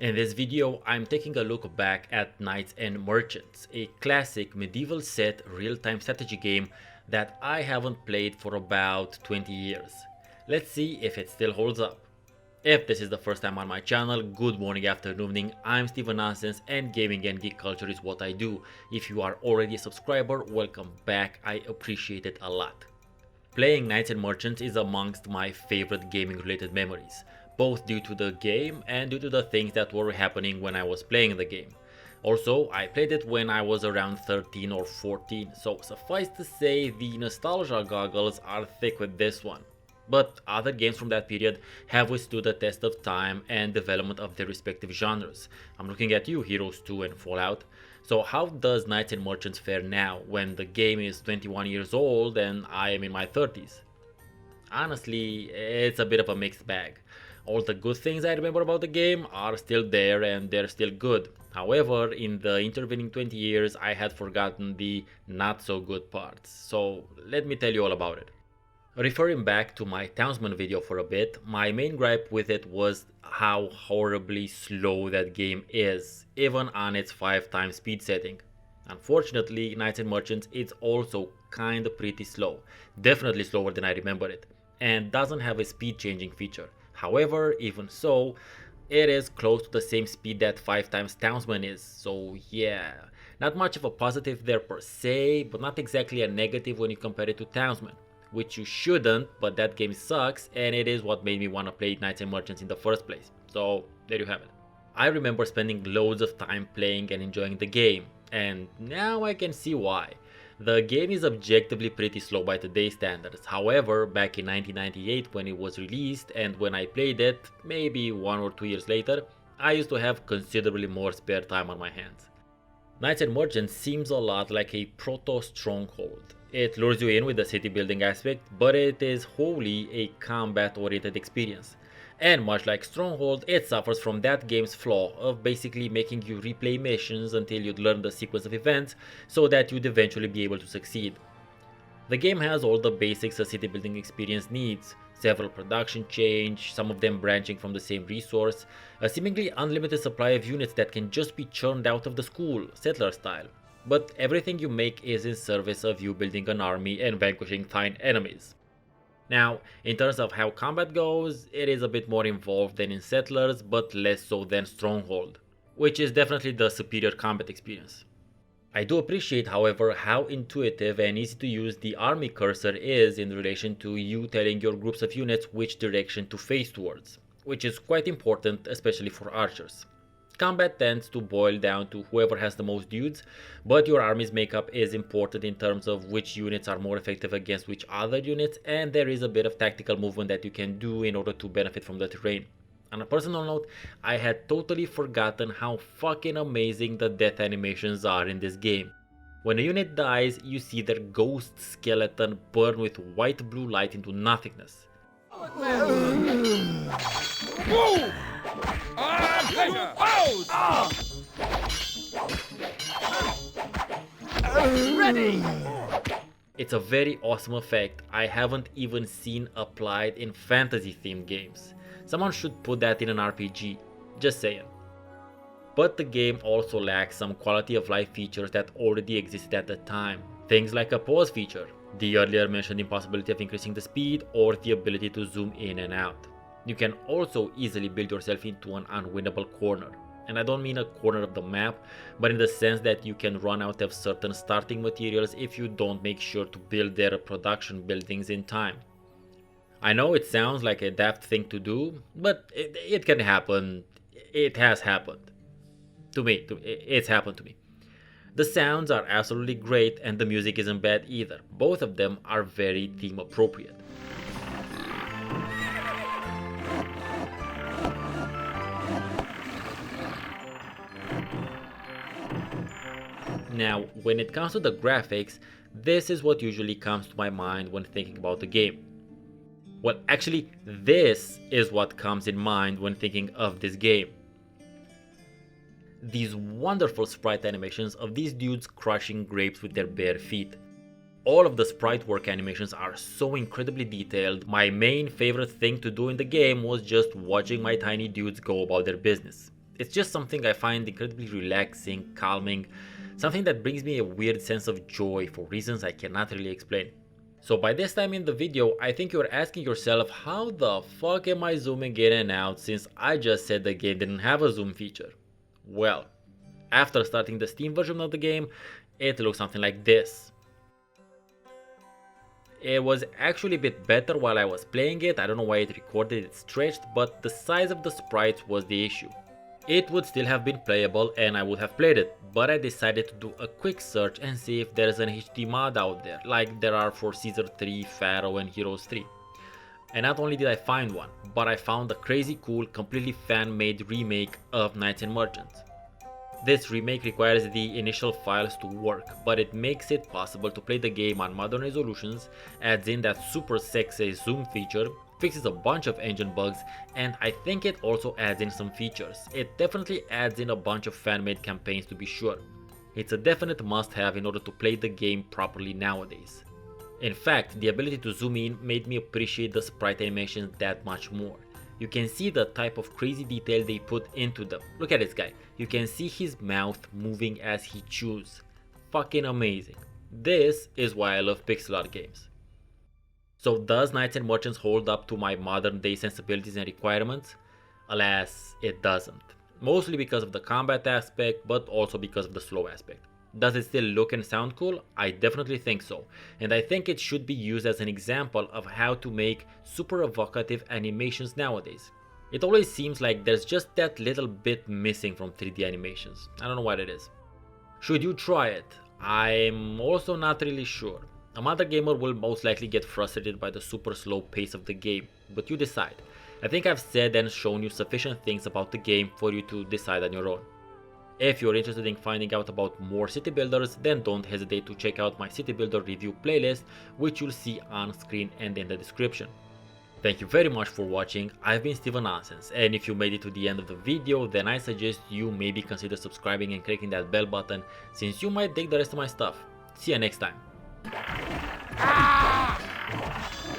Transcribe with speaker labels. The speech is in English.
Speaker 1: In this video, I'm taking a look back at Knights and Merchants, a classic medieval set real-time strategy game that I haven't played for about 20 years. Let's see if it still holds up. If this is the first time on my channel, good morning, afternoon, evening, I'm Steven Nonsense and gaming and geek culture is what I do. If you are already a subscriber, welcome back, I appreciate it a lot. Playing Knights and Merchants is amongst my favorite gaming related memories, both due to the game and due to the things that were happening when I was playing the game. Also, I played it when I was around 13 or 14, so suffice to say the nostalgia goggles are thick with this one. But other games from that period have withstood the test of time and development of their respective genres. I'm looking at you, Heroes 2 and Fallout. So how does Knights and Merchants fare now when the game is 21 years old and I am in my 30s? Honestly, it's a bit of a mixed bag. All the good things I remember about the game are still there and they're still good. However, in the intervening 20 years I had forgotten the not so good parts. So let me tell you all about it. Referring back to my Townsman video for a bit, my main gripe with it was how horribly slow that game is, even on its 5x speed setting. Unfortunately, Knights and Merchants is also kinda pretty slow, definitely slower than I remember it, and doesn't have a speed changing feature. However, even so, it is close to the same speed that 5x Townsman is, so yeah, not much of a positive there per se, but not exactly a negative when you compare it to Townsman. Which you shouldn't, but that game sucks and it is what made me want to play Knights and Merchants in the first place. So there you have it. I remember spending loads of time playing and enjoying the game, and now I can see why. The game is objectively pretty slow by today's standards. However, back in 1998 when it was released and when I played it, maybe 1 or 2 years later, I used to have considerably more spare time on my hands. Knights and Merchants seems a lot like a proto-stronghold. It lures you in with the city building aspect, but it is wholly a combat oriented experience. And much like Stronghold, it suffers from that game's flaw of basically making you replay missions until you'd learn the sequence of events so that you'd eventually be able to succeed. The game has all the basics a city building experience needs, several production chains, some of them branching from the same resource, a seemingly unlimited supply of units that can just be churned out of the school, settler style. But everything you make is in service of you building an army and vanquishing fine enemies. Now, in terms of how combat goes, it is a bit more involved than in Settlers, but less so than Stronghold, which is definitely the superior combat experience. I do appreciate, however, how intuitive and easy to use the army cursor is in relation to you telling your groups of units which direction to face towards, which is quite important, especially for archers. Combat tends to boil down to whoever has the most dudes, but your army's makeup is important in terms of which units are more effective against which other units, and there is a bit of tactical movement that you can do in order to benefit from the terrain. On a personal note, I had totally forgotten how fucking amazing the death animations are in this game. When a unit dies, you see their ghost skeleton burn with white-blue light into nothingness.
Speaker 2: Ready!
Speaker 1: It's a very awesome effect I haven't even seen applied in fantasy themed games. Someone should put that in an RPG, just saying. But the game also lacks some quality of life features that already existed at the time. Things like a pause feature, the earlier mentioned impossibility of increasing the speed, or the ability to zoom in and out. You can also easily build yourself into an unwinnable corner. And I don't mean a corner of the map, but in the sense that you can run out of certain starting materials if you don't make sure to build their production buildings in time. I know it sounds like a daft thing to do, but it can happen. It has happened. To me, it's happened to me. The sounds are absolutely great and the music isn't bad either. Both of them are very theme appropriate. Now, when it comes to the graphics, this is what usually comes to my mind when thinking about the game. Well, actually, this is what comes in mind when thinking of this game. These wonderful sprite animations of these dudes crushing grapes with their bare feet. All of the sprite work animations are so incredibly detailed. My main favorite thing to do in the game was just watching my tiny dudes go about their business. It's just something I find incredibly relaxing, calming, something that brings me a weird sense of joy for reasons I cannot really explain. So by this time in the video, I think you're asking yourself, how the fuck am I zooming in and out since I just said the game didn't have a zoom feature? Well, after starting the Steam version of the game, it looks something like this. It was actually a bit better while I was playing it. I don't know why it recorded it stretched, but the size of the sprites was the issue. It would still have been playable and I would have played it, but I decided to do a quick search and see if there is an HD mod out there, like there are for Caesar 3, Pharaoh and Heroes 3. And not only did I find one, but I found a crazy cool, completely fan-made remake of Knights and Merchants. This remake requires the initial files to work, but it makes it possible to play the game on modern resolutions, adds in that super sexy zoom feature, fixes a bunch of engine bugs, and I think it also adds in some features. It definitely adds in a bunch of fan-made campaigns to be sure. It's a definite must-have in order to play the game properly nowadays. In fact, the ability to zoom in made me appreciate the sprite animations that much more. You can see the type of crazy detail they put into them. Look at this guy. You can see his mouth moving as he chews. Fucking amazing. This is why I love pixel art games. So does Knights and Merchants hold up to my modern day sensibilities and requirements? Alas, it doesn't. Mostly because of the combat aspect, but also because of the slow aspect. Does it still look and sound cool? I definitely think so, and I think it should be used as an example of how to make super evocative animations nowadays. It always seems like there's just that little bit missing from 3D animations. I don't know what it is. Should you try it? I'm also not really sure. A modern gamer will most likely get frustrated by the super slow pace of the game, but you decide. I think I've said and shown you sufficient things about the game for you to decide on your own. If you're interested in finding out about more city builders, then don't hesitate to check out my city builder review playlist, which you'll see on screen and in the description. Thank you very much for watching. I've been Steven Nonsense, and if you made it to the end of the video, then I suggest you maybe consider subscribing and clicking that bell button, since you might dig the rest of my stuff. See you next time.